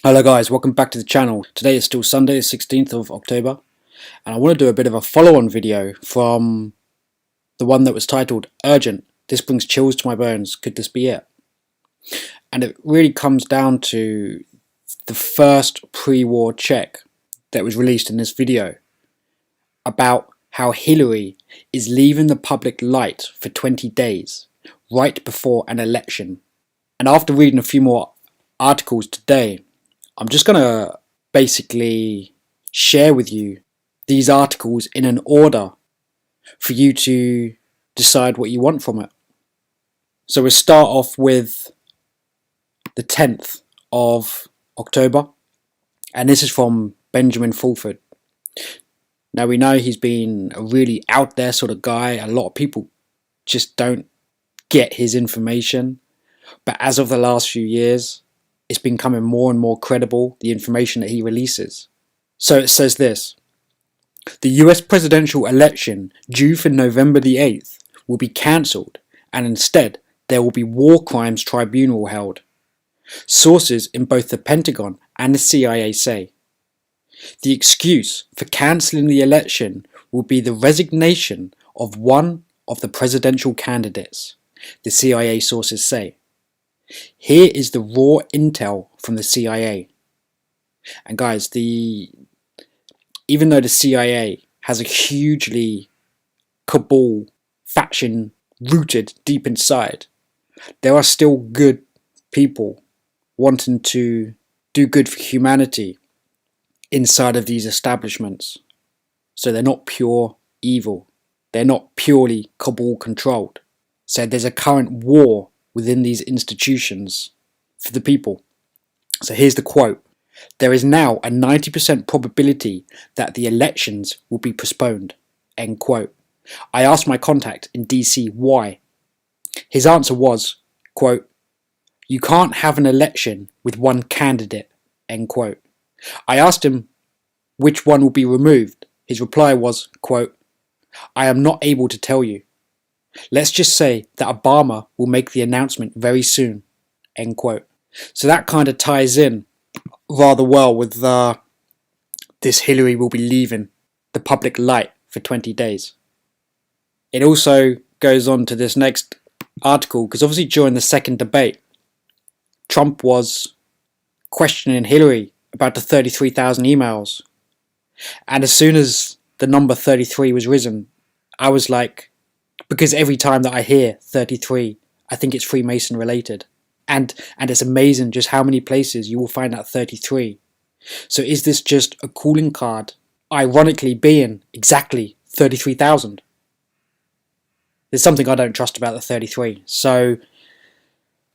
Hello guys, welcome back to the channel. Today is still Sunday, the 16th of October, and I want to do a bit of a follow-on video from the one that was titled Urgent. This brings chills to my bones. Could this be it? And it really comes down to the first pre-war check that was released in this video about how Hillary is leaving the public light for 20 days, right before an election. And after reading a few more articles today, I'm just going to basically share with you these articles in an order for you to decide what you want from it. So we'll start off with the 10th of October, and this is from Benjamin Fulford. Now we know he's been a really out there sort of guy. A lot of people just don't get his information, but as of the last few years, it's becoming more and more credible, the information that he releases. So it says this: the US presidential election due for November the 8th will be cancelled, and instead there will be war crimes tribunal held. Sources in both the Pentagon and the CIA say the excuse for cancelling the election will be the resignation of one of the presidential candidates, the CIA sources say. Here is the raw intel from the CIA. And guys, even though the CIA has a hugely cabal faction rooted deep inside, there are still good people wanting to do good for humanity inside of these establishments. So they're not pure evil. They're not purely cabal controlled. So there's a current war within these institutions for the people. So here's the quote: there is now a 90% probability that the elections will be postponed. End quote. I asked my contact in DC why. His answer was, quote, you can't have an election with one candidate. End quote. I asked him which one will be removed. His reply was, quote, I am not able to tell you. Let's just say that Obama will make the announcement very soon. End quote. So that kind of ties in rather well with this Hillary will be leaving the public light for 20 days. It also goes on to this next article, because obviously during the second debate, Trump was questioning Hillary about the 33,000 emails. And as soon as the number 33 was risen, I was like, because every time that I hear 33, I think it's Freemason related. And it's amazing just how many places you will find that 33. So is this just a calling card, ironically being exactly 33,000? There's something I don't trust about the 33. So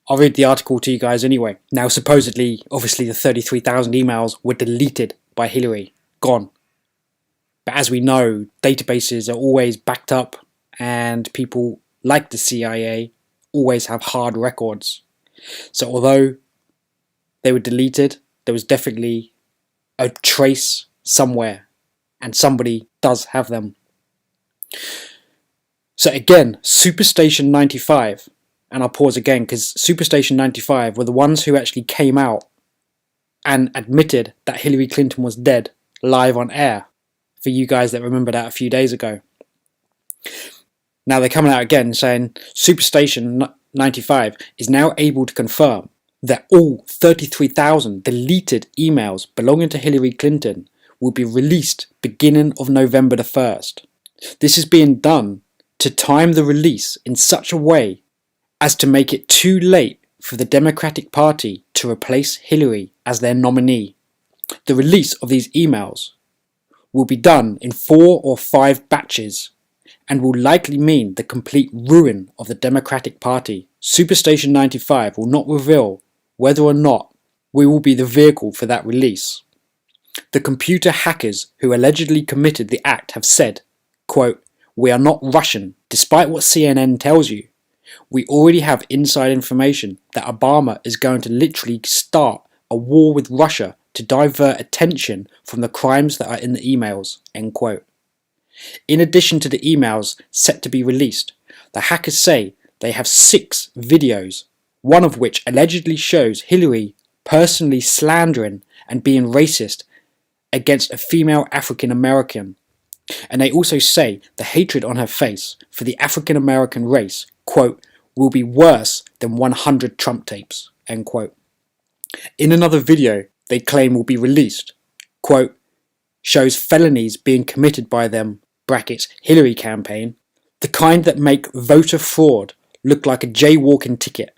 I'll read the article to you guys anyway. Now supposedly, obviously the 33,000 emails were deleted by Hillary, gone. But as we know, databases are always backed up, and people like the CIA always have hard records. So although they were deleted, there was definitely a trace somewhere, and somebody does have them. So again, Superstation 95, and I'll pause again because Superstation 95 were the ones who actually came out and admitted that Hillary Clinton was dead live on air, for you guys that remember that a few days ago. Now they're coming out again saying Superstation 95 is now able to confirm that all 33,000 deleted emails belonging to Hillary Clinton will be released beginning of November the 1st. This is being done to time the release in such a way as to make it too late for the Democratic Party to replace Hillary as their nominee. The release of these emails will be done in 4 or 5 batches and will likely mean the complete ruin of the Democratic Party. Superstation 95 will not reveal whether or not we will be the vehicle for that release. The computer hackers who allegedly committed the act have said, quote, we are not Russian, despite what CNN tells you. We already have inside information that Obama is going to literally start a war with Russia to divert attention from the crimes that are in the emails, end quote. In addition to the emails set to be released, the hackers say they have 6 videos, one of which allegedly shows Hillary personally slandering and being racist against a female African American. And they also say the hatred on her face for the African American race, quote, will be worse than 100 Trump tapes, end quote. In another video they claim will be released, quote, shows felonies being committed by them, brackets, Hillary campaign, the kind that make voter fraud look like a jaywalking ticket,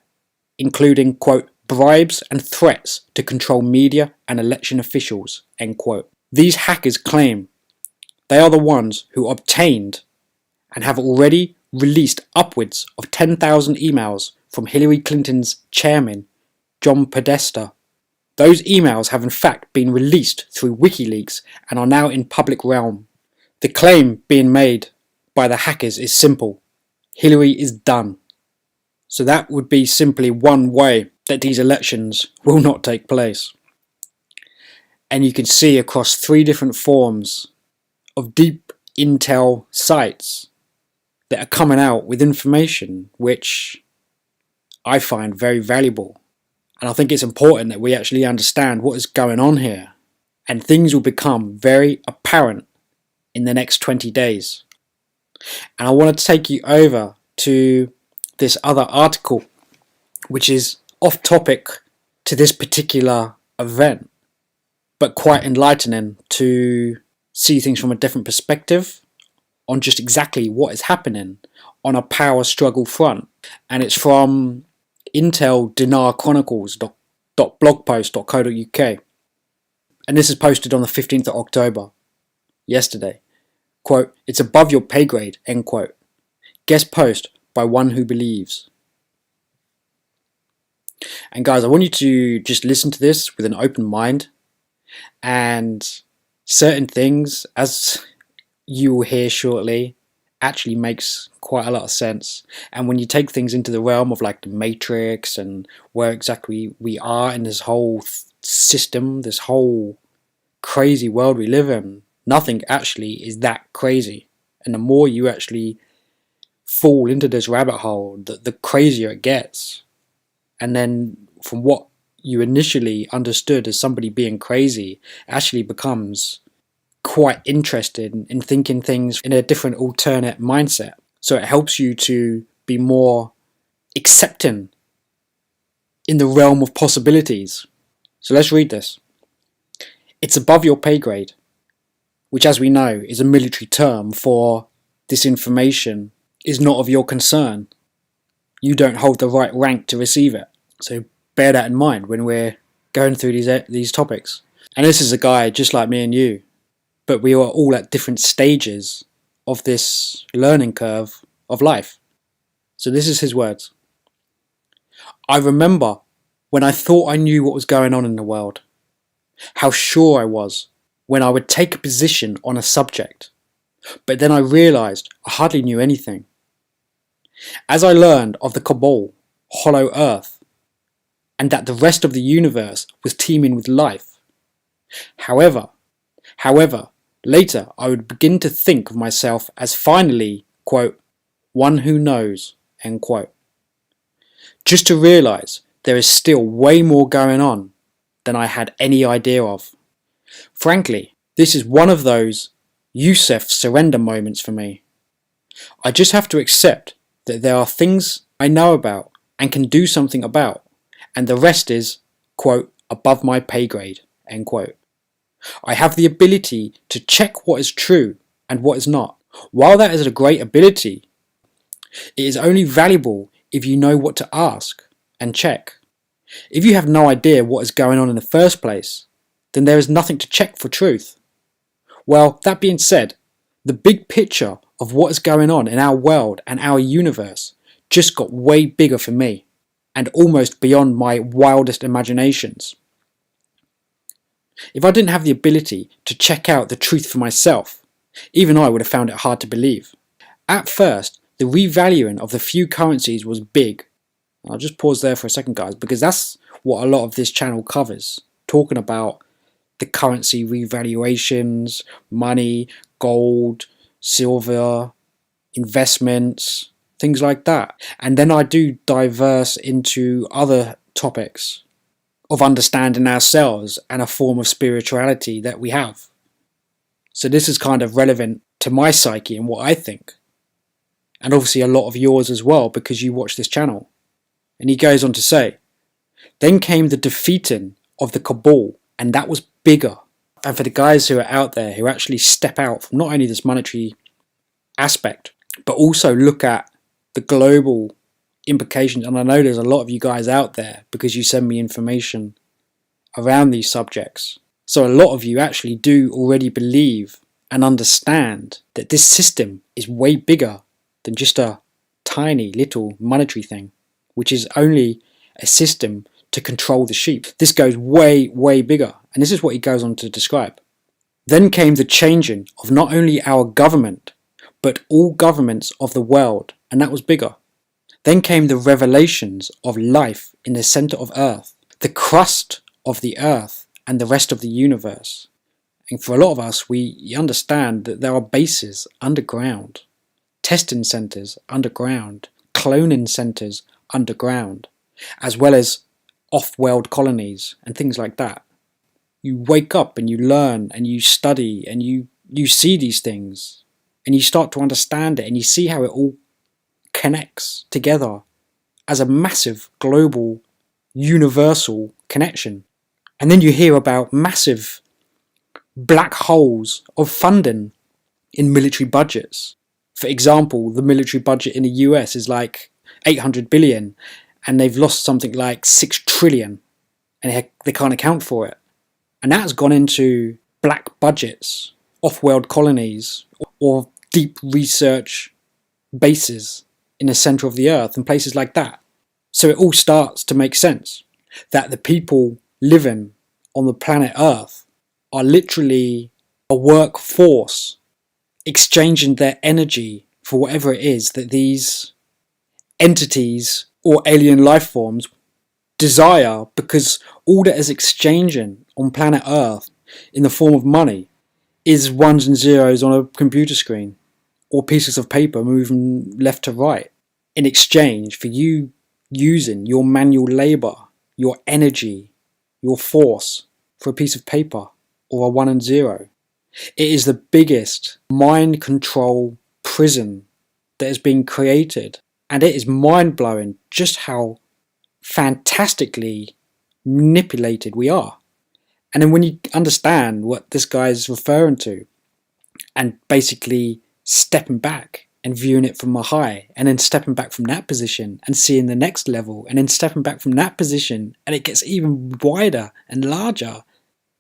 including, quote, bribes and threats to control media and election officials, end quote. These hackers claim they are the ones who obtained and have already released upwards of 10,000 emails from Hillary Clinton's chairman, John Podesta. Those emails have in fact been released through WikiLeaks and are now in public realm. The claim being made by the hackers is simple. Hillary is done. So that would be simply one way that these elections will not take place. And you can see across 3 different forms of deep intel sites that are coming out with information which I find very valuable. And I think it's important that we actually understand what is going on here, and things will become very apparent in the next 20 days. And I want to take you over to this other article, which is off topic to this particular event, but quite enlightening to see things from a different perspective on just exactly what is happening on a power struggle front. And it's from intelDinarChronicles.blogpost.co.uk, and this is posted on the 15th of October, yesterday. Quote, it's above your pay grade, end quote. Guest post by one who believes. And guys, I want you to just listen to this with an open mind, and certain things, as you will hear shortly, actually makes quite a lot of sense. And when you take things into the realm of like the Matrix and where exactly we are in this whole system, this whole crazy world we live in, nothing actually is that crazy. And the more you actually fall into this rabbit hole, the crazier it gets. And then from what you initially understood as somebody being crazy, it actually becomes quite interested in thinking things in a different alternate mindset. So it helps you to be more accepting in the realm of possibilities. So let's read this. It's above your pay grade, which, as we know, is a military term for this information is not of your concern. You don't hold the right rank to receive it. So bear that in mind when we're going through these topics. And this is a guy just like me and you, but we are all at different stages of this learning curve of life. So this is his words. I remember when I thought I knew what was going on in the world, how sure I was when I would take a position on a subject, but then I realised I hardly knew anything. As I learned of the Cabal, Hollow Earth, and that the rest of the universe was teeming with life. However, later I would begin to think of myself as finally, quote, one who knows, end quote. Just to realise there is still way more going on than I had any idea of. Frankly, this is one of those Yusef surrender moments for me. I just have to accept that there are things I know about and can do something about, and the rest is, quote, above my pay grade, end quote. I have the ability to check what is true and what is not. While that is a great ability, it is only valuable if you know what to ask and check. If you have no idea what is going on in the first place, then there is nothing to check for truth. Well, that being said, the big picture of what is going on in our world and our universe just got way bigger for me, and almost beyond my wildest imaginations. If I didn't have the ability to check out the truth for myself, even I would have found it hard to believe. At first, the revaluing of the few currencies was big. I'll just pause there for a second, guys, because that's what a lot of this channel covers, talking about the currency revaluations, money, gold, silver, investments, things like that. And then I do diverse into other topics of understanding ourselves and a form of spirituality that we have. So this is kind of relevant to my psyche and what I think. And obviously a lot of yours as well, because you watch this channel. And he goes on to say, then came the defeating of the cabal, and that was bigger. And for the guys who are out there who actually step out from not only this monetary aspect, but also look at the global implications, and I know there's a lot of you guys out there because you send me information around these subjects. So a lot of you actually do already believe and understand that this system is way bigger than just a tiny little monetary thing, which is only a system to control the sheep. This goes way, way bigger. And this is what he goes on to describe. Then came the changing of not only our government, but all governments of the world, and that was bigger. Then came the revelations of life in the center of earth, the crust of the earth and the rest of the universe. And for a lot of us, we understand that there are bases underground, testing centers underground, cloning centers underground, as well as off-world colonies and things like that. You wake up and you learn and you study and you see these things and you start to understand it and you see how it all connects together as a massive global universal connection. And then you hear about massive black holes of funding in military budgets. For example, the military budget in the US is like 800 billion and they've lost something like 6 trillion and they can't account for it. And that's gone into black budgets, off-world colonies, or deep research bases in the center of the earth and places like that. So it all starts to make sense that the people living on the planet Earth are literally a workforce exchanging their energy for whatever it is that these entities or alien life forms desire, because all that is exchanging on planet Earth in the form of money is ones and zeros on a computer screen or pieces of paper moving left to right in exchange for you using your manual labor, your energy, your force for a piece of paper or a 1 and 0. It is the biggest mind control prison that has been created, and it is mind-blowing just how fantastically manipulated we are. And then when you understand what this guy is referring to and basically stepping back and viewing it from a high and then stepping back from that position and seeing the next level and then stepping back from that position and it gets even wider and larger,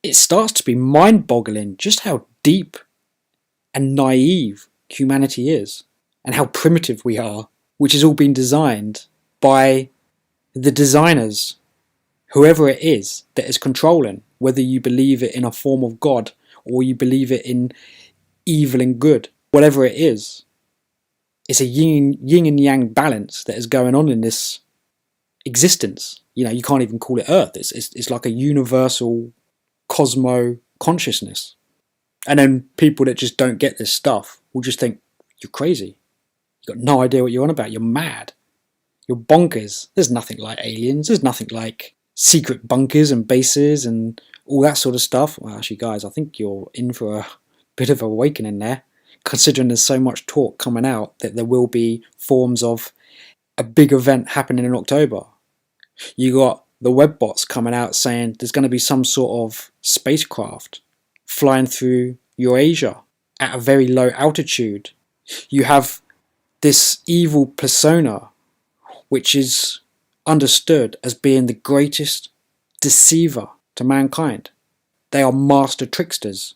it starts to be mind-boggling just how deep and naive humanity is and how primitive we are, which has all been designed by the designers, whoever it is that is controlling, whether you believe it in a form of God or you believe it in evil and good, whatever it is. It's a yin and yang balance that is going on in this existence. You know, you can't even call it Earth. It's like a universal cosmo consciousness. And then people that just don't get this stuff will just think, you're crazy. You've got no idea what you're on about. You're mad. You're bonkers. There's nothing like aliens. There's nothing like secret bunkers and bases and all that sort of stuff. Well, actually, guys, I think you're in for a bit of awakening there, considering there's so much talk coming out that there will be forms of a big event happening in October. You got the webbots coming out saying there's going to be some sort of spacecraft flying through Eurasia at a very low altitude. You have this evil persona which is understood as being the greatest deceiver to mankind. They are master tricksters.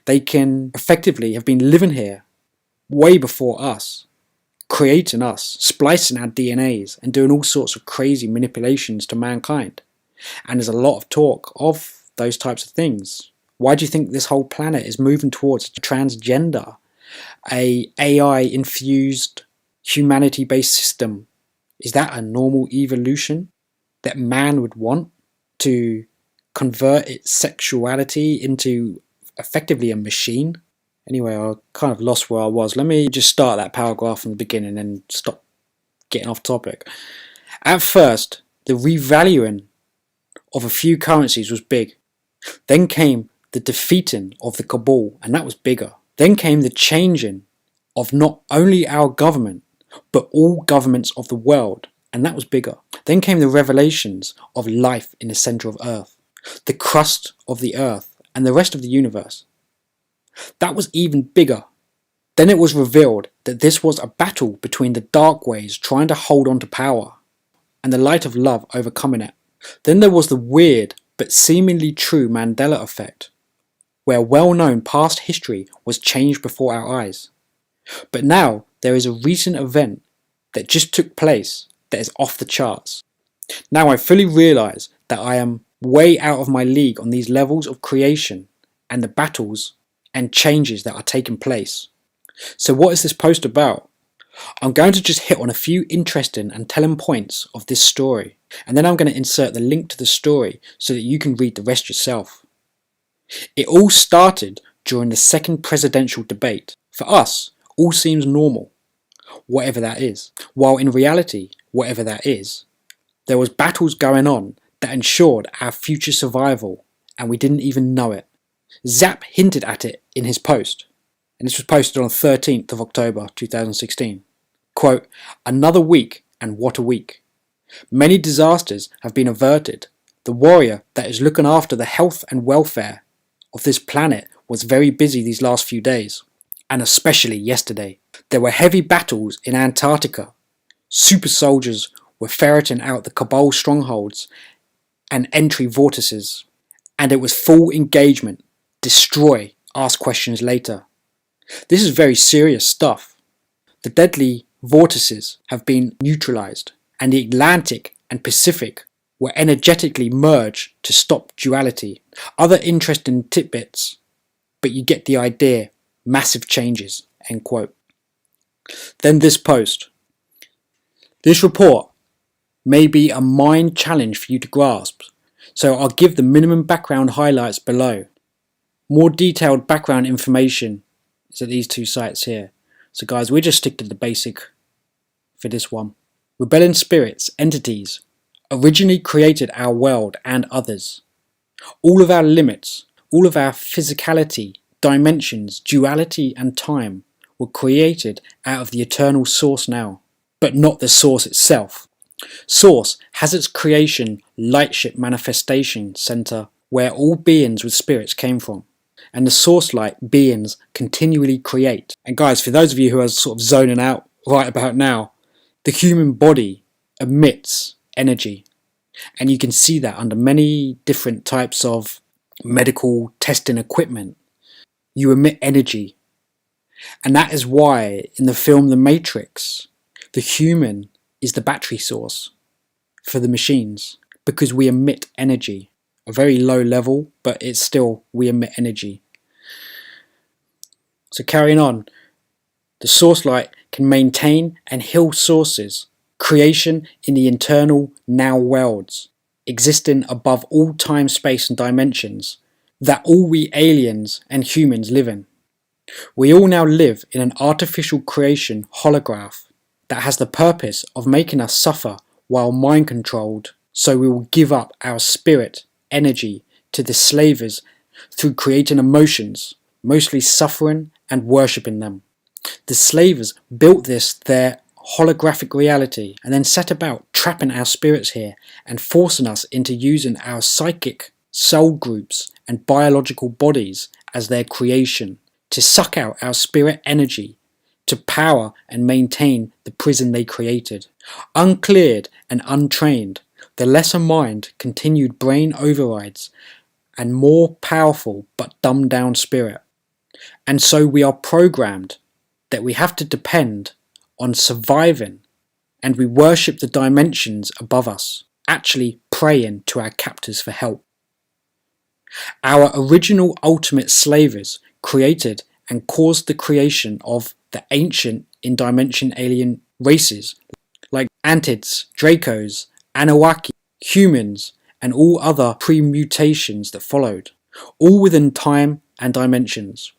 They can effectively have been living here way before us, creating us, splicing our DNAs and doing all sorts of crazy manipulations to mankind. And there's a lot of talk of those types of things. Why do you think this whole planet is moving towards transgender, a AI-infused, humanity-based system? Is that a normal evolution that man would want, to convert its sexuality into effectively a machine? Anyway, I kind of lost where I was. Let me just start that paragraph from the beginning and stop getting off topic. At first, the revaluing of a few currencies was big. Then came the defeating of the cabal, and that was bigger. Then came the changing of not only our government, but all governments of the world, and that was bigger. Then came the revelations of life in the center of Earth, the crust of the Earth, and the rest of the universe. That was even bigger. Then it was revealed that this was a battle between the dark ways trying to hold on to power, and the light of love overcoming it. Then there was the weird but seemingly true Mandela effect, where well-known past history was changed before our eyes. But now there is a recent event that just took place that is off the charts. Now I fully realise that I am way out of my league on these levels of creation and the battles and changes that are taking place. So what is this post about? I'm going to just hit on a few interesting and telling points of this story, and then I'm going to insert the link to the story so that you can read the rest yourself. It all started during the second presidential debate. For us, all seems normal, whatever that is, while in reality, whatever that is, there was battles going on that ensured our future survival, and we didn't even know it. Zap hinted at it in his post, and this was posted on 13th of October 2016. Quote, "Another week, and what a week. Many disasters have been averted. The warrior that is looking after the health and welfare of this planet was very busy these last few days, and especially yesterday. There were heavy battles in Antarctica. Super soldiers were ferreting out the cabal strongholds and entry vortices, and it was full engagement. Destroy, ask questions later. This is very serious stuff. The deadly vortices have been neutralized, and the Atlantic and Pacific were energetically merged to stop duality. Other interesting tidbits, but you get the idea. Massive changes." End quote. Then this post. This report may be a mind challenge for you to grasp, so I'll give the minimum background highlights below. More detailed background information is at these two sites here. So guys, we'll just stick to the basic for this one. Rebellion spirits, entities, originally created our world and others. All of our limits, all of our physicality, dimensions, duality and time were created out of the eternal source now, but not the source itself. Source has its creation lightship manifestation center where all beings with spirits came from, and the source light beings continually create. And guys, for those of you who are sort of zoning out right about now, the human body emits energy, and you can see that under many different types of medical testing equipment. You emit energy, and that is why in the film The Matrix, the human is the battery source for the machines, because we emit energy. A very low level, but it's still, we emit energy. So carrying on, the source light can maintain and heal sources, creation in the internal now worlds, existing above all time, space and dimensions, that all we aliens and humans live in. We all now live in an artificial creation holograph that has the purpose of making us suffer while mind controlled, so we will give up our spirit energy to the slavers through creating emotions, mostly suffering and worshipping them. The slavers built this their holographic reality and then set about trapping our spirits here and forcing us into using our psychic soul groups and biological bodies as their creation to suck out our spirit energy to power and maintain the prison they created. Uncleared and untrained, the lesser mind continued brain overrides and more powerful but dumbed down spirit. And so we are programmed that we have to depend on surviving, and we worship the dimensions above us, actually praying to our captors for help. Our original ultimate slavers created and caused the creation of the ancient in-dimension alien races like Antids, Dracos, Anunnaki, humans, and all other pre-mutations that followed, all within time and dimensions.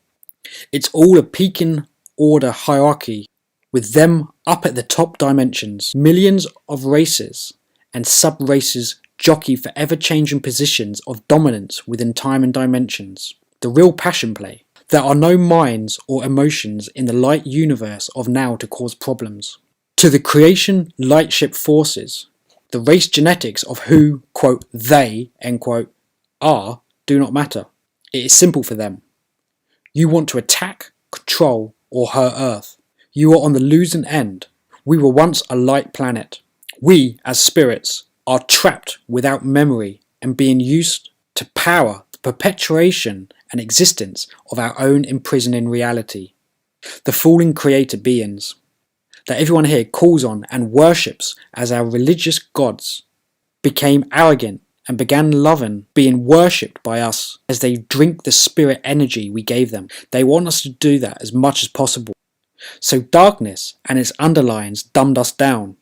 It's all a peaking order hierarchy, with them up at the top dimensions, millions of races and sub-races jockey for ever-changing positions of dominance within time and dimensions. The real passion play. There are no minds or emotions in the light universe of now to cause problems. To the creation lightship forces, the race genetics of who, quote, they, end quote, are do not matter. It is simple for them. You want to attack, control, or hurt Earth. You are on the losing end. We were once a light planet. We, as spirits, are trapped without memory and being used to power the perpetuation and existence of our own imprisoning reality. The fallen creator beings that everyone here calls on and worships as our religious gods became arrogant and began loving being worshipped by us as they drink the spirit energy we gave them. They want us to do that as much as possible. So darkness and its underlines dumbed us down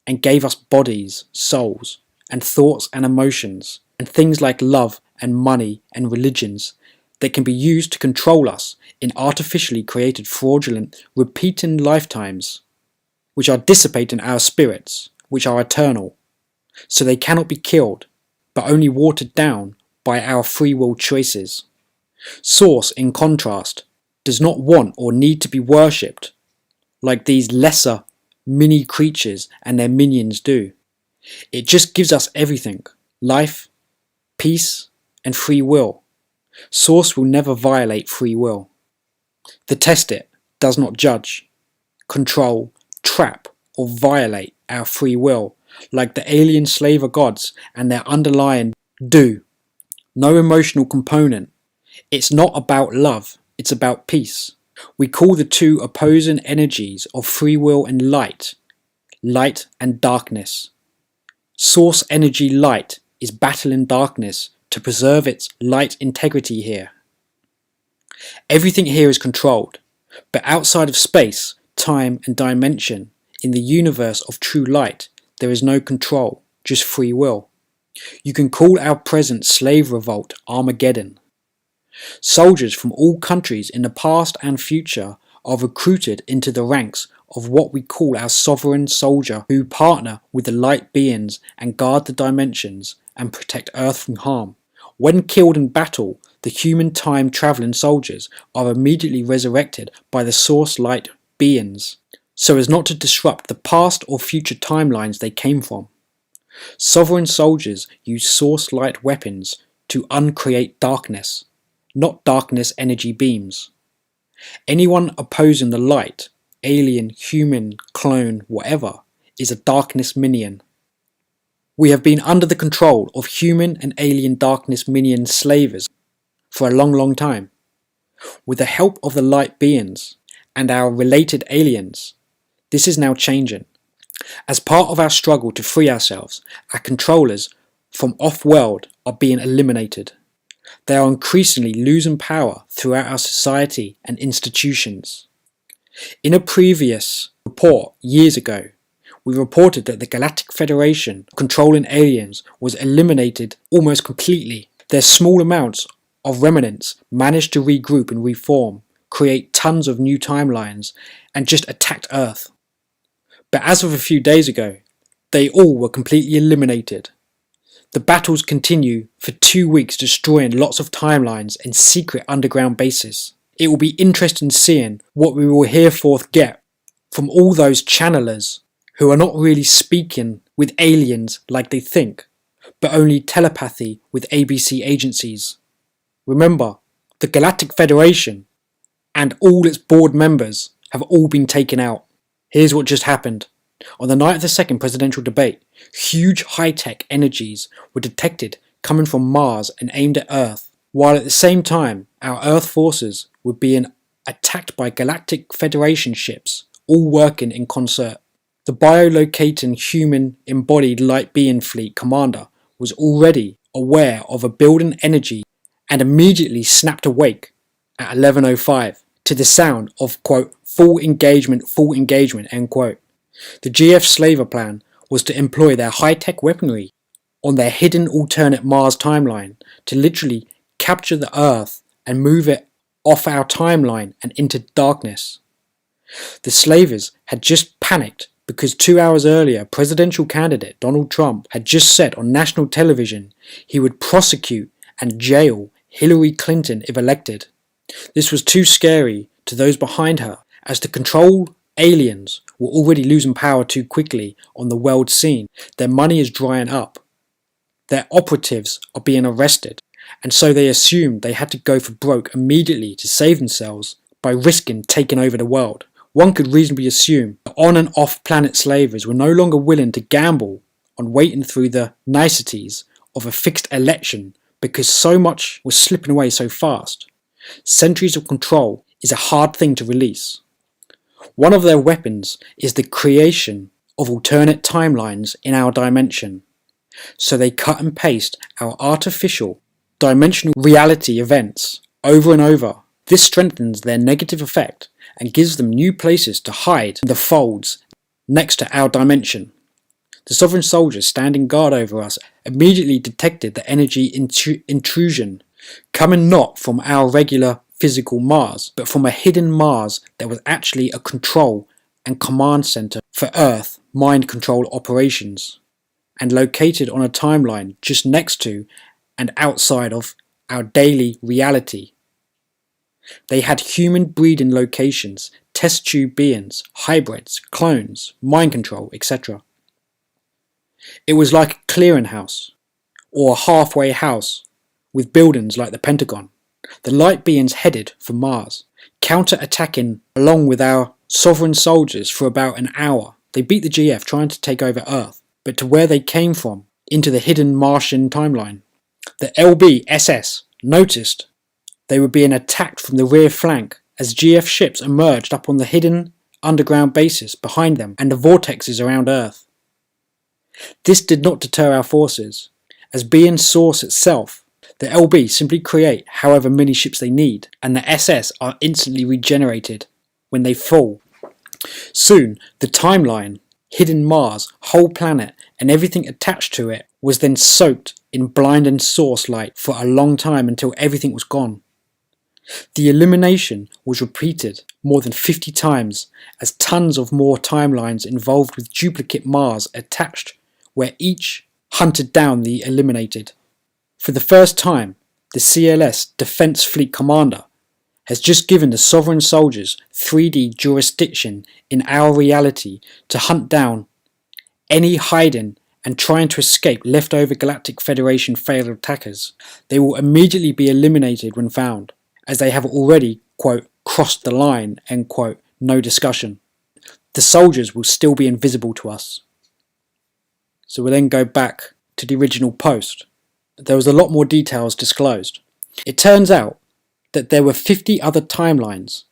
and gave us bodies, souls, and thoughts and emotions, and things like love and money and religions that can be used to control us in artificially created fraudulent repeating lifetimes, which are dissipating our spirits, which are eternal, so they cannot be killed, but only watered down by our free will choices. Source, in contrast, does not want or need to be worshipped like these lesser mini creatures and their minions do. It just gives us everything: life, peace, and free will. Source will never violate free will. The test it does not judge, control, trap, or violate our free will like the alien slaver gods and their underlying do. No emotional component. It's not about love, it's about peace. We call the two opposing energies of free will and light and darkness. Source energy light is battling darkness to preserve its light integrity here. Everything here is controlled, but outside of space, time, and dimension, in the universe of true light, there is no control, just free will. You can call our present slave revolt Armageddon. Soldiers from all countries in the past and future are recruited into the ranks of what we call our sovereign soldier, who partner with the light beings and guard the dimensions and protect Earth from harm. When killed in battle, the human time travelling soldiers are immediately resurrected by the source light beings, so as not to disrupt the past or future timelines they came from. Sovereign soldiers use source light weapons to uncreate darkness, not darkness energy beams. Anyone opposing the light, alien, human, clone, whatever, is a darkness minion. We have been under the control of human and alien darkness minion slavers for a long time. With the help of the light beings and our related aliens, this is now changing. As part of our struggle to free ourselves, our controllers from off-world are being eliminated. They are increasingly losing power throughout our society and institutions. In a previous report years ago, we reported that the Galactic Federation controlling aliens was eliminated almost completely. Their small amounts of remnants managed to regroup and reform, create tons of new timelines, and just attacked Earth. But as of a few days ago, they all were completely eliminated. The battles continue for 2 weeks, destroying lots of timelines and secret underground bases. It will be interesting seeing what we will hereforth get from all those channelers who are not really speaking with aliens like they think, but only telepathy with ABC agencies. Remember, the Galactic Federation and all its board members have all been taken out. Here's what just happened. On the night of the second presidential debate, huge high-tech energies were detected coming from Mars and aimed at Earth, while at the same time our Earth forces were being attacked by Galactic Federation ships, all working in concert. The biolocating human embodied light being fleet commander was already aware of a building energy and immediately snapped awake at 11:05 to the sound of, quote, full engagement, end quote. The GF Slaver plan was to employ their high-tech weaponry on their hidden alternate Mars timeline to literally capture the Earth and move it off our timeline and into darkness. The slavers had just panicked because 2 hours earlier presidential candidate Donald Trump had just said on national television he would prosecute and jail Hillary Clinton if elected. This was too scary to those behind her, as the control aliens were already losing power too quickly on the world scene. Their money is drying up. Their operatives are being arrested, and so they assumed they had to go for broke immediately to save themselves by risking taking over the world. One could reasonably assume that on and off planet slavers were no longer willing to gamble on waiting through the niceties of a fixed election because so much was slipping away so fast. Centuries of control is a hard thing to release. One of their weapons is the creation of alternate timelines in our dimension. So they cut and paste our artificial dimensional reality events over and over. This strengthens their negative effect and gives them new places to hide in the folds next to our dimension. The Sovereign soldiers standing guard over us immediately detected the energy intrusion coming not from our regular physical Mars, but from a hidden Mars that was actually a control and command center for Earth mind control operations, and located on a timeline just next to and outside of our daily reality. They had human breeding locations, test tube beings, hybrids, clones, mind control, etc. It was like a clearinghouse, or a halfway house, with buildings like the Pentagon. The light beings headed for Mars, counter-attacking along with our Sovereign soldiers for about an hour. They beat the GF trying to take over Earth, but to where they came from, into the hidden Martian timeline. The LB-SS noticed they were being attacked from the rear flank as GF ships emerged up on the hidden underground bases behind them and the vortexes around Earth. This did not deter our forces, as being Source itself, the LB simply create however many ships they need, and the SS are instantly regenerated when they fall. Soon, the timeline, hidden Mars, whole planet, and everything attached to it was then soaked in blinding source light for a long time until everything was gone. The elimination was repeated more than 50 times as tons of more timelines involved with duplicate Mars attached, where each hunted down the eliminated. For the first time, the CLS Defense Fleet Commander has just given the Sovereign soldiers 3D jurisdiction in our reality to hunt down any hiding and trying to escape leftover Galactic Federation failed attackers. They will immediately be eliminated when found, as they have already, quote, crossed the line, end quote, no discussion. The soldiers will still be invisible to us. So we'll then go back to the original post. There was a lot more details disclosed. It turns out that there were 50 other timelines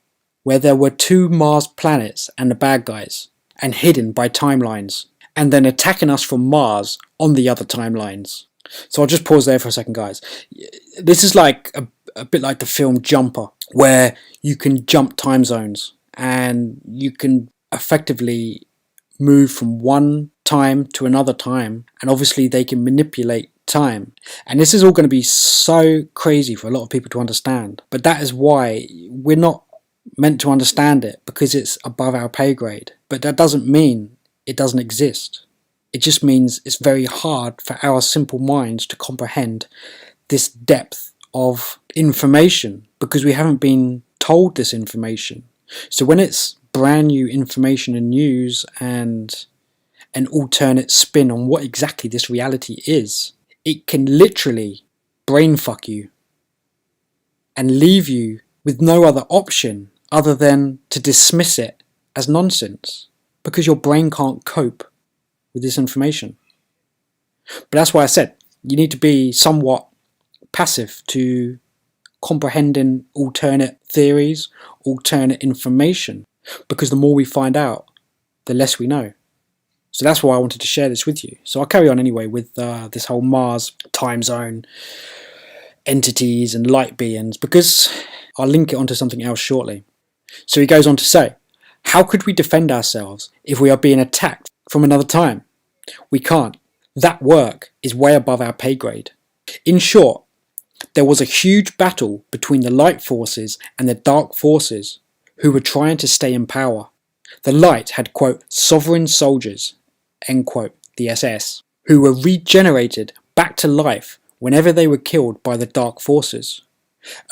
where there were 2 Mars planets and the bad guys, and hidden by timelines, and then attacking us from Mars on the other timelines. So I'll just pause there for a second, guys. This is like a bit like the film Jumper, where you can jump time zones and you can effectively move from one time to another time, and obviously they can manipulate time. And this is all going to be so crazy for a lot of people to understand, but that is why we're not meant to understand it, because it's above our pay grade. But that doesn't mean it doesn't exist. It just means it's very hard for our simple minds to comprehend this depth of information, because we haven't been told this information. So when it's brand new information and news and an alternate spin on what exactly this reality is, it can literally brain fuck you and leave you with no other option other than to dismiss it as nonsense, because your brain can't cope with this information. But that's why I said you need to be somewhat passive to comprehending alternate theories, alternate information, because the more we find out, the less we know. So that's why I wanted to share this with you. So I'll carry on anyway with this whole Mars time zone entities and light beings, because I'll link it onto something else shortly. So he goes on to say, how could we defend ourselves if we are being attacked from another time? We can't. That work is way above our pay grade. In short, there was a huge battle between the light forces and the dark forces who were trying to stay in power. The light had, quote, sovereign soldiers, end quote, the SS, who were regenerated back to life whenever they were killed by the dark forces.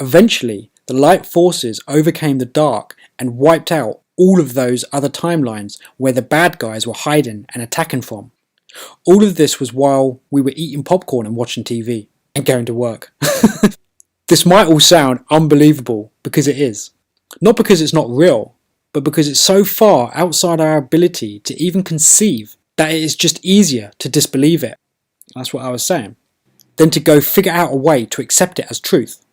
Eventually, the light forces overcame the dark and wiped out all of those other timelines where the bad guys were hiding and attacking from. All of this was while we were eating popcorn and watching TV and going to work. This might all sound unbelievable because it is. Not because it's not real, but because it's so far outside our ability to even conceive that it is just easier to disbelieve it. That's what I was saying. Than to go figure out a way to accept it as truth.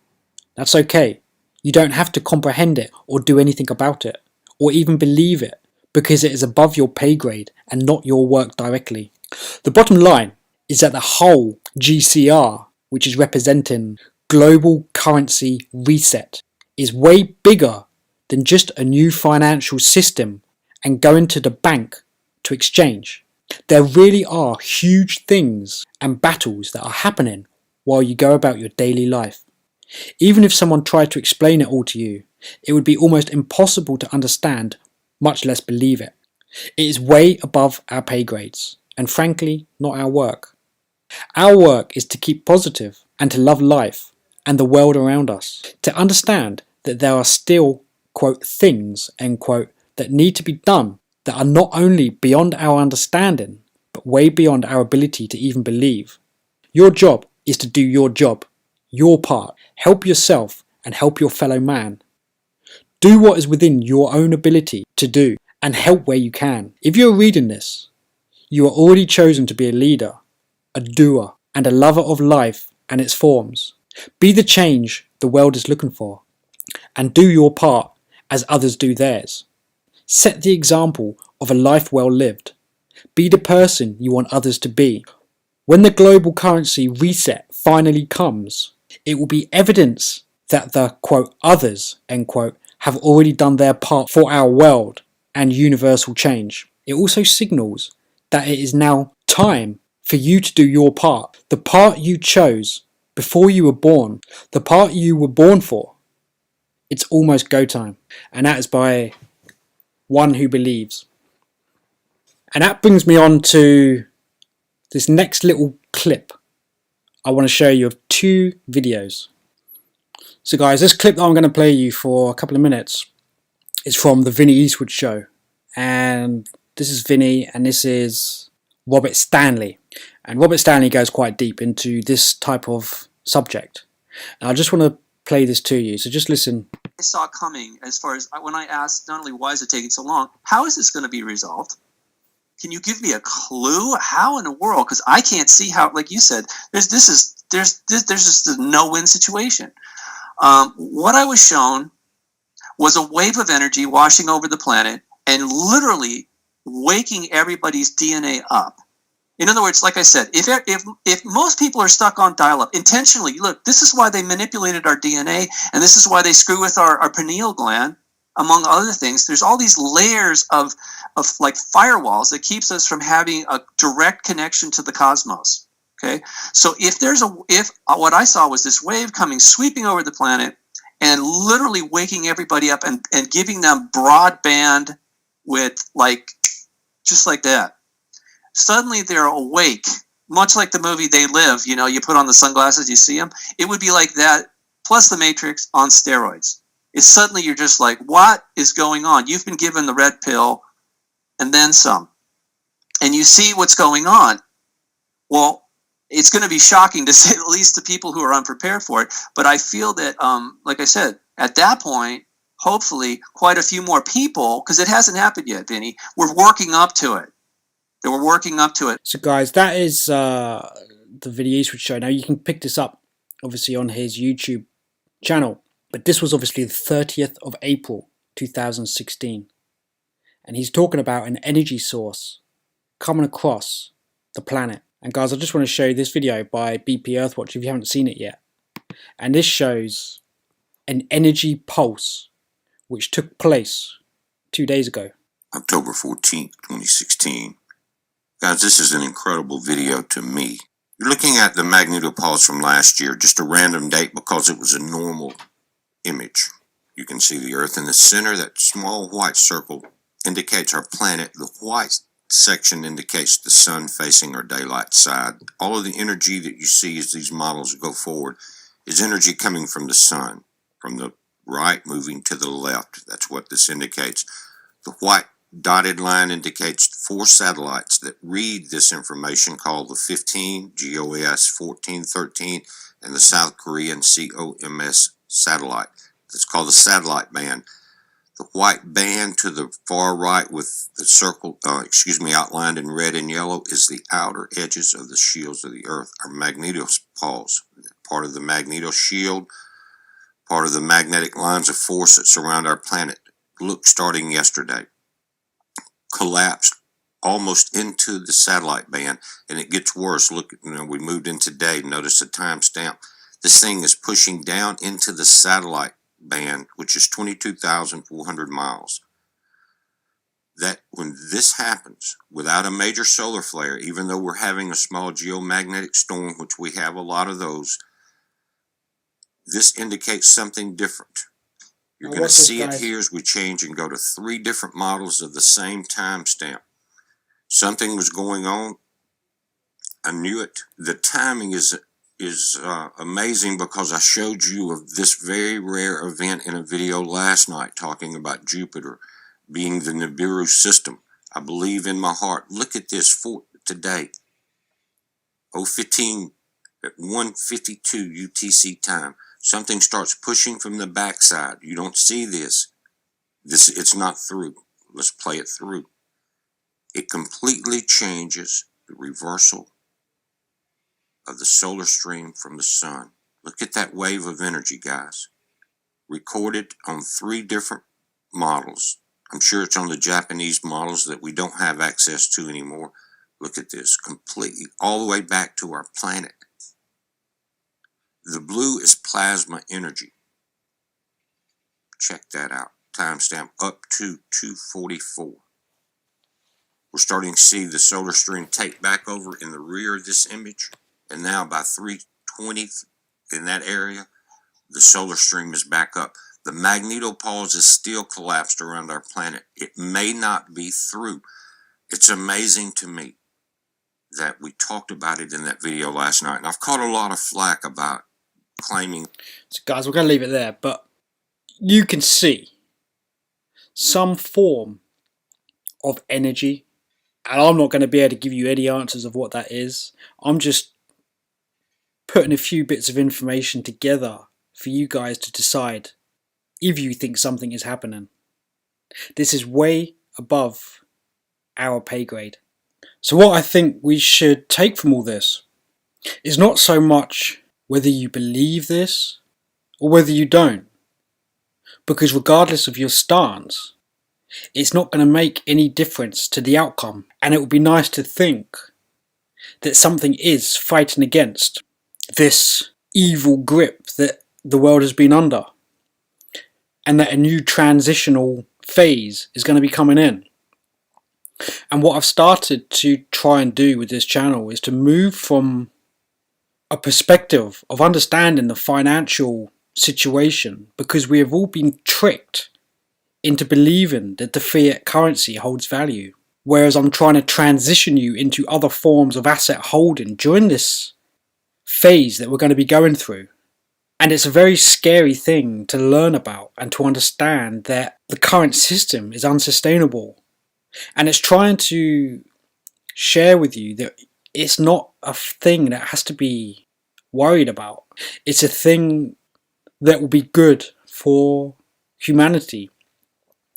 That's okay. You don't have to comprehend it or do anything about it, or even believe it, because it is above your pay grade and not your work directly. The bottom line is that the whole GCR, which is representing Global Currency Reset, is way bigger than just a new financial system and going to the bank to exchange. There really are huge things and battles that are happening while you go about your daily life. Even if someone tried to explain it all to you, it would be almost impossible to understand, much less believe it. It is way above our pay grades, and frankly, not our work. Our work is to keep positive and to love life and the world around us, to understand that there are still, quote, things, end quote, that need to be done that are not only beyond our understanding, but way beyond our ability to even believe. Your job is to do your job, your part, help yourself and help your fellow man. Do what is within your own ability to do and help where you can. If you're reading this, you are already chosen to be a leader, a doer, and a lover of life and its forms. Be the change the world is looking for, and do your part as others do theirs. Set the example of a life well lived. Be the person you want others to be. When the global currency reset finally comes, it will be evidence that the, quote, others, end quote, have already done their part for our world and universal change. It also signals that it is now time for you to do your part, the part you chose before you were born, the part you were born for. It's almost go time, and that is by One Who Believes. And that brings me on to this next little clip I want to show you of two videos. So guys, this clip that I'm going to play you for a couple of minutes is from the Vinnie Eastwood Show. And this is Vinnie and this is Robert Stanley. And Robert Stanley goes quite deep into this type of subject. And I just want to play this to you, so just listen. I saw coming as far as when I asked not only why is it taking so long, how is this going to be resolved? Can you give me a clue? How in the world? Because I can't see how, like you said, there's just a no-win situation. What I was shown was a wave of energy washing over the planet and literally waking everybody's DNA up. In other words, like I said, if most people are stuck on dial-up intentionally, look, this is why they manipulated our DNA, and this is why they screw with our pineal gland, among other things. There's all these layers of like firewalls that keeps us from having a direct connection to the cosmos. Okay, so if what I saw was this wave coming, sweeping over the planet, and literally waking everybody up and giving them broadband with just like that. Suddenly they're awake, much like the movie They Live. You know, you put on the sunglasses, you see them. It would be like that, plus the Matrix on steroids. It's suddenly you're just like, what is going on? You've been given the red pill and then some. And you see what's going on. Well, it's going to be shocking to say the least to people who are unprepared for it. But I feel that, like I said, at that point, hopefully quite a few more people, because it hasn't happened yet, Vinny, we're working up to it. They were working up to it. So guys, that is the Vinnie Eastwood Show. Now you can pick this up obviously on his YouTube channel, but this was obviously the 30th of April 2016, and he's talking about an energy source coming across the planet. And guys, I just want to show you this video by BP Earthwatch if you haven't seen it yet. And this shows an energy pulse which took place 2 days ago. October 14th, 2016. Guys, this is an incredible video to me. You're looking at the magnetopulse from last year, just a random date because it was a normal image. You can see the Earth in the center, that small white circle indicates our planet. The white section indicates the sun facing our daylight side. All of the energy that you see as these models go forward is energy coming from the sun, from the right moving to the left. That's what this indicates. The white dotted line indicates 4 satellites that read this information, called the 15, GOS 1413, and the South Korean COMS satellite. It's called the satellite band. The white band to the far right with the circle, outlined in red and yellow, is the outer edges of the shields of the Earth, our magnetopoles, part of the magnetoshield, part of the magnetic lines of force that surround our planet. Look, starting yesterday, collapsed almost into the satellite band, and it gets worse. Look, we moved in today. Notice the timestamp. This thing is pushing down into the satellite band, which is 22,400 miles. That when this happens without a major solar flare, even though we're having a small geomagnetic storm, which we have a lot of those, this indicates something different. You're going to see it here as we change and go to 3 different models of the same timestamp. Something was going on. I knew it. The timing is amazing, because I showed you of this very rare event in a video last night talking about Jupiter being the Nibiru system. I believe in my heart. Look at this for today. 015 at 1:52 UTC time. Something starts pushing from the backside. You don't see this. It's not through. Let's play it through. It completely changes the reversal of the solar stream from the sun. Look at that wave of energy, guys. Recorded on 3 different models. I'm sure it's on the Japanese models that we don't have access to anymore. Look at this, completely, all the way back to our planet. The blue is plasma energy. Check that out. Timestamp up to 244. We're starting to see the solar stream take back over in the rear of this image. And now by 320 in that area, the solar stream is back up. The magnetopoles is still collapsed around our planet. It may not be through. It's amazing to me that we talked about it in that video last night. And I've caught a lot of flack about claiming. So guys, we're going to leave it there, but you can see some form of energy, and I'm not going to be able to give you any answers of what that is. I'm just putting a few bits of information together for you guys to decide if you think something is happening. This is way above our pay grade. So what I think we should take from all this is not so much whether you believe this or whether you don't, because regardless of your stance, it's not going to make any difference to the outcome. And it would be nice to think that something is fighting against this evil grip that the world has been under, and that a new transitional phase is going to be coming in. And what I've started to try and do with this channel is to move from a perspective of understanding the financial situation, because we have all been tricked into believing that the fiat currency holds value, whereas I'm trying to transition you into other forms of asset holding during this phase that we're going to be going through. And it's a very scary thing to learn about and to understand that the current system is unsustainable. And it's trying to share with you that it's not a thing that has to be worried about. It's a thing that will be good for humanity.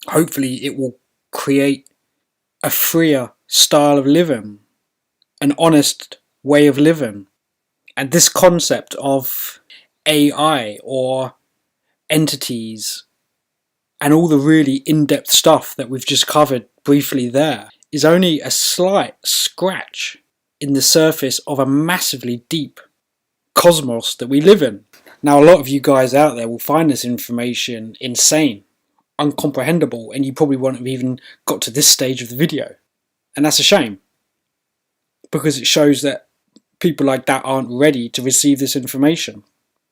Hopefully it will create a freer style of living, an honest way of living. And this concept of AI or entities and all the really in-depth stuff that we've just covered briefly there is only a slight scratch in the surface of a massively deep cosmos that we live in. Now, a lot of you guys out there will find this information insane, incomprehensible, and you probably won't have even got to this stage of the video. And that's a shame, because it shows that people like that aren't ready to receive this information.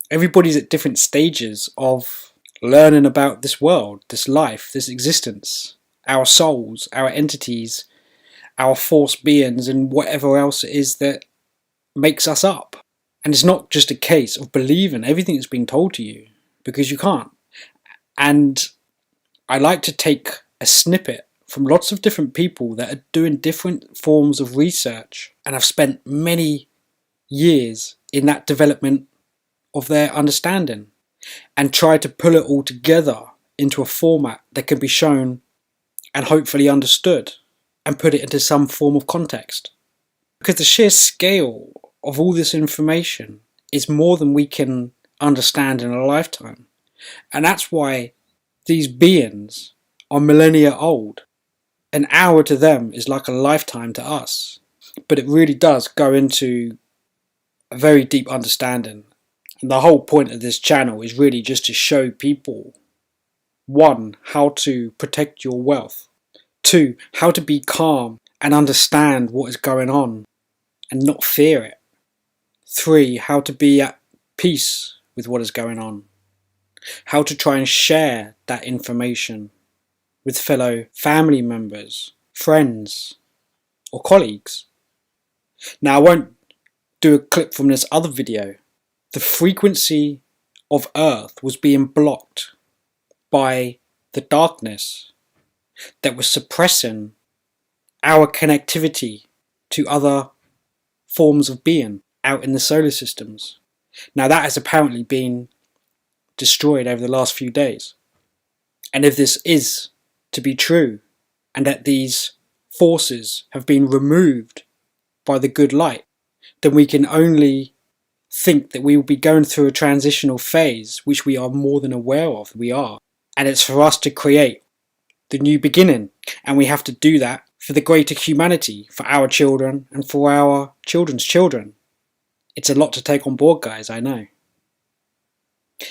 Everybody's at different stages of learning about this world, this life, this existence. our souls, our entities, our force beings, and whatever else it is that makes us up. And it's not just a case of believing everything that's being told to you, because you can't. And I like to take a snippet from lots of different people that are doing different forms of research and have spent many years in that development of their understanding, and try to pull it all together into a format that can be shown and hopefully understood, and put it into some form of context. Because the sheer scale of all this information is more than we can understand in a lifetime. And that's why these beings are millennia old. An hour to them is like a lifetime to us. But it really does go into a very deep understanding. And the whole point of this channel is really just to show people, 1, how to protect your wealth. 2, how to be calm and understand what is going on and not fear it. 3, how to be at peace with what is going on. How to try and share that information with fellow family members, friends, or colleagues. Now, I won't do a clip from this other video. The frequency of Earth was being blocked by the darkness that was suppressing our connectivity to other forms of being out in the solar systems. Now, that has apparently been destroyed over the last few days. And if this is to be true, and that these forces have been removed by the good light, then we can only think that we will be going through a transitional phase, which we are more than aware of. We are. And it's for us to create the new beginning. And we have to do that for the greater humanity, for our children and for our children's children. It's a lot to take on board, guys, I know.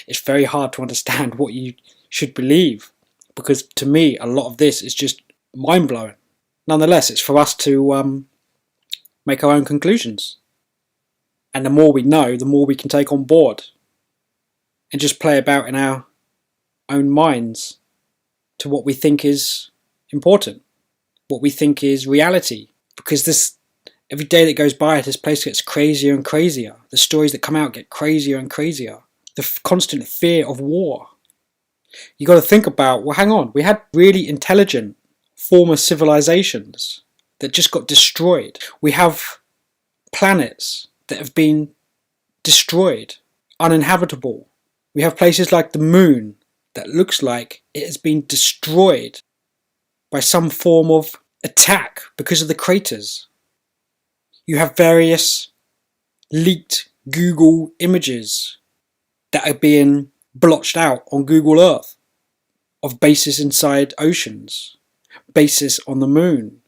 It's very hard to understand what you should believe, because to me, a lot of this is just mind-blowing. Nonetheless, it's for us to make our own conclusions. And the more we know, the more we can take on board and just play about in our own minds to what we think is important, what we think is reality. Because this, every day that goes by, this place gets crazier and crazier. The stories that come out get crazier and crazier. The constant fear of war. You got to think about, well, hang on, we had really intelligent former civilizations that just got destroyed. We have planets that have been destroyed, uninhabitable. We have places like the moon that looks like it has been destroyed by some form of attack because of the craters. You have various leaked Google images that are being blotched out on Google Earth of bases inside oceans, bases on the moon,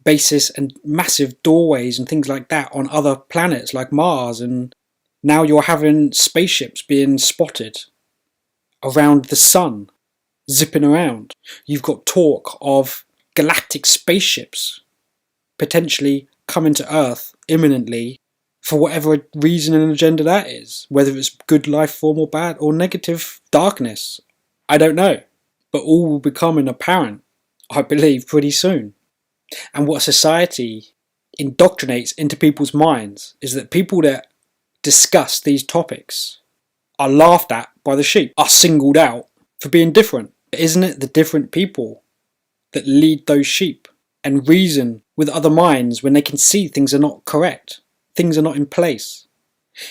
bases and massive doorways and things like that on other planets like Mars. And now you're having spaceships being spotted around the sun, zipping around. You've got talk of galactic spaceships potentially coming to Earth imminently for whatever reason and agenda that is, whether it's good life form or bad or negative darkness. I don't know, but all will become apparent, I believe, pretty soon. And what society indoctrinates into people's minds is that people that discuss these topics are laughed at by the sheep, are singled out for being different. Isn't it the different people that lead those sheep and reason with other minds when they can see things are not correct, things are not in place?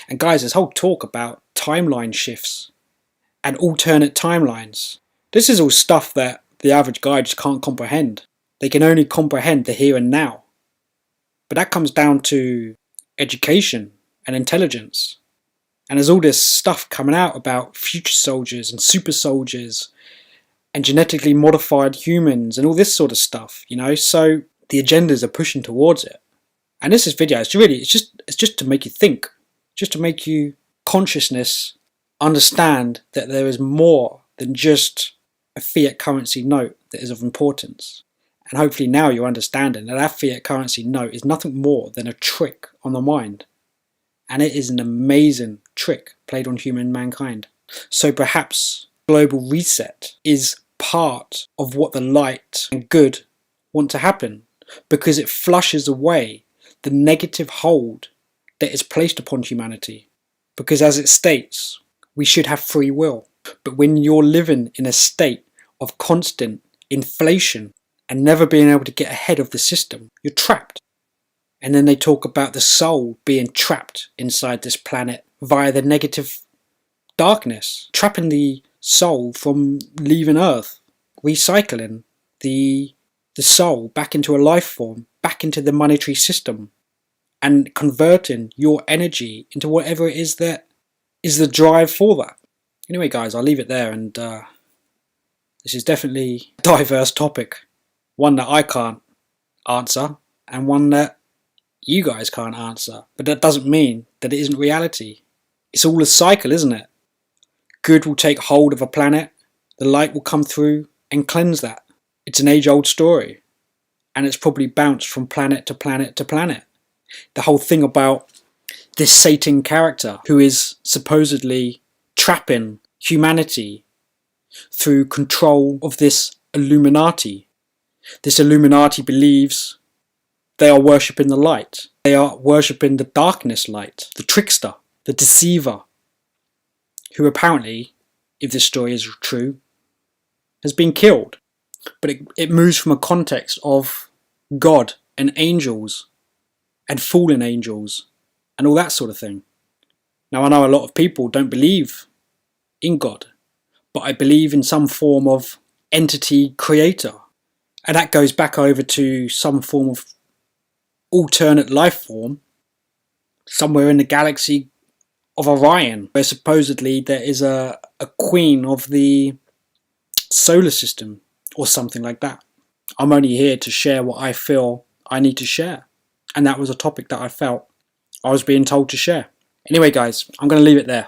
And guys, this whole talk about timeline shifts and alternate timelines, this is all stuff that the average guy just can't comprehend. They can only comprehend the here and now. But that comes down to education and intelligence. And there's all this stuff coming out about future soldiers and super soldiers and genetically modified humans and all this sort of stuff, you know. So the agendas are pushing towards it. And this is video, it's just to make you think, just to make you consciousness understand that there is more than just a fiat currency note that is of importance. And hopefully now you're understanding that fiat currency note is nothing more than a trick on the mind. And it is an amazing trick played on human mankind. So perhaps global reset is part of what the light and good want to happen, because it flushes away the negative hold that is placed upon humanity. Because as it states, we should have free will. But when you're living in a state of constant inflation and never being able to get ahead of the system, you're trapped. And then they talk about the soul being trapped inside this planet via the negative darkness, trapping the soul from leaving Earth, recycling the soul back into a life form, back into the monetary system, and converting your energy into whatever it is that is the drive for that. Anyway guys, I'll leave it there, and this is definitely a diverse topic, one that I can't answer and one that you guys can't answer, but that doesn't mean that it isn't reality. It's all a cycle, isn't it? Good will take hold of a planet, the light will come through and cleanse that. It's an age-old story, and it's probably bounced from planet to planet to planet. The whole thing about this Satan character who is supposedly trapping humanity through control of this Illuminati. This Illuminati believes they are worshipping the light. They are worshipping the darkness light, the trickster, the deceiver, who apparently, if this story is true, has been killed. But it moves from a context of God and angels and fallen angels and all that sort of thing. Now I know a lot of people don't believe in God, but I believe in some form of entity creator. And that goes back over to some form of alternate life form somewhere in the galaxy of Orion, where supposedly there is a queen of the solar system or something like that. I'm only here to share what I feel I need to share, and that was a topic that I felt I was being told to share. Anyway guys, I'm going to leave it there.